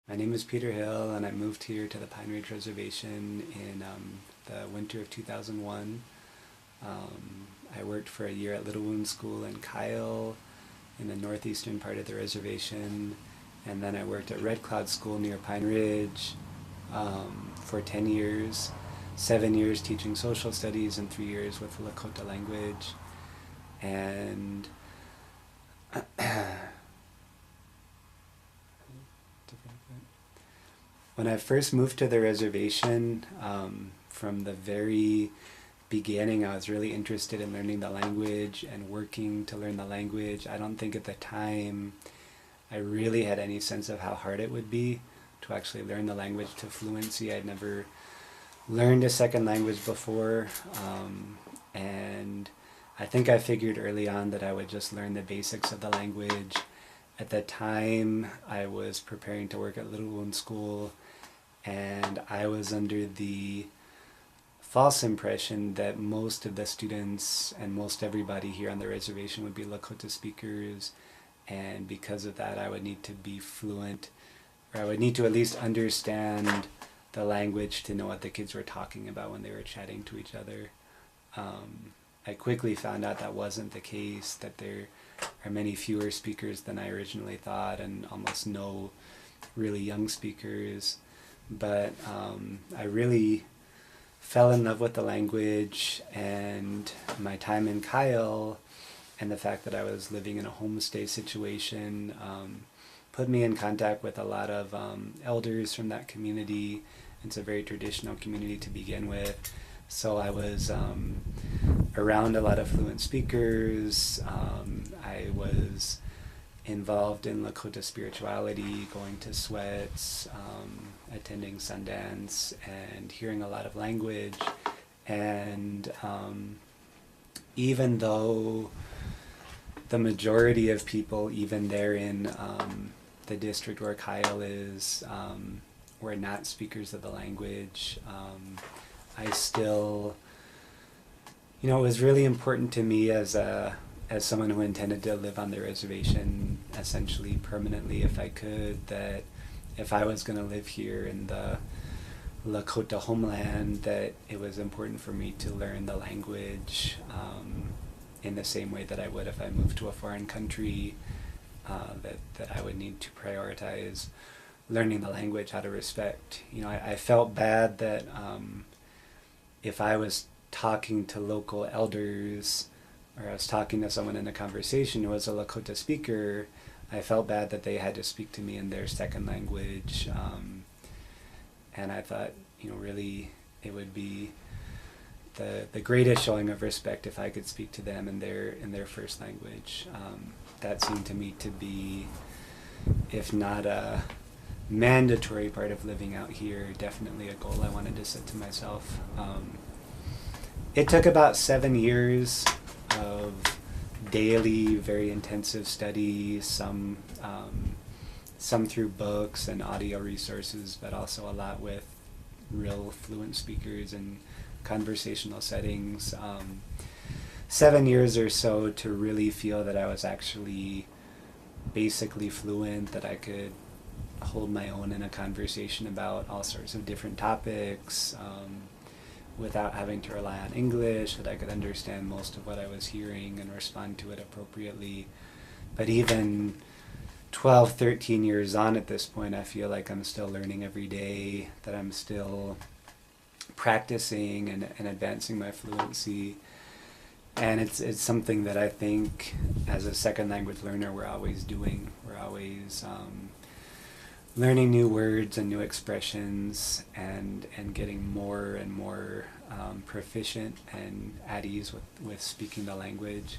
My name is Peter Hill, and I moved here to the Pine Ridge Reservation in the winter of 2001. I worked for a year at Little Wound School in Kyle, in the northeastern part of the reservation, and then I worked at Red Cloud School near Pine Ridge for 10 years, 7 years teaching social studies, and 3 years with the Lakota language. And when I first moved to the reservation, from the very beginning, I was really interested in learning the language and working to learn the language. I don't think at the time I really had any sense of how hard it would be to actually learn the language to fluency. I'd never learned a second language before, and I think I figured early on that I would just learn the basics of the language. At the time, I was preparing to work at Little Wound School, and I was under the false impression that most of the students and most everybody here on the reservation would be Lakota speakers, and because of that I would need to be fluent, or I would need to at least understand the language to know what the kids were talking about when they were chatting to each other. I quickly found out that wasn't the case, that there are many fewer speakers than I originally thought, and almost no really young speakers. But I really fell in love with the language, and my time in Kyle and the fact that I was living in a homestay situation put me in contact with a lot of elders from that community. It's a very traditional community to begin with, so I was around a lot of fluent speakers. I was involved in Lakota spirituality, going to sweats, attending Sundance, and hearing a lot of language. And even though the majority of people, even there in the district where Kyle is, were not speakers of the language, I still, it was really important to me as someone who intended to live on the reservation essentially permanently if I could, that if I was going to live here in the Lakota homeland, that it was important for me to learn the language in the same way that I would if I moved to a foreign country, that I would need to prioritize learning the language out of respect. I felt bad that if I was talking to local elders, or I was talking to someone in a conversation who was a Lakota speaker, I felt bad that they had to speak to me in their second language. And I thought, really it would be the greatest showing of respect if I could speak to them in their first language. That seemed to me to be, if not a mandatory part of living out here, definitely a goal I wanted to set to myself. It took about 7 years of daily, very intensive study, some through books and audio resources, but also a lot with real fluent speakers and conversational settings. 7 years or so to really feel that I was actually basically fluent, that I could hold my own in a conversation about all sorts of different topics, without having to rely on English, that I could understand most of what I was hearing and respond to it appropriately. But even 12, 13 years on at this point, I feel like I'm still learning every day, that I'm still practicing and advancing my fluency. And it's something that I think as a second language learner we're always doing. We're always learning new words and new expressions, and getting more and more proficient and at ease with speaking the language.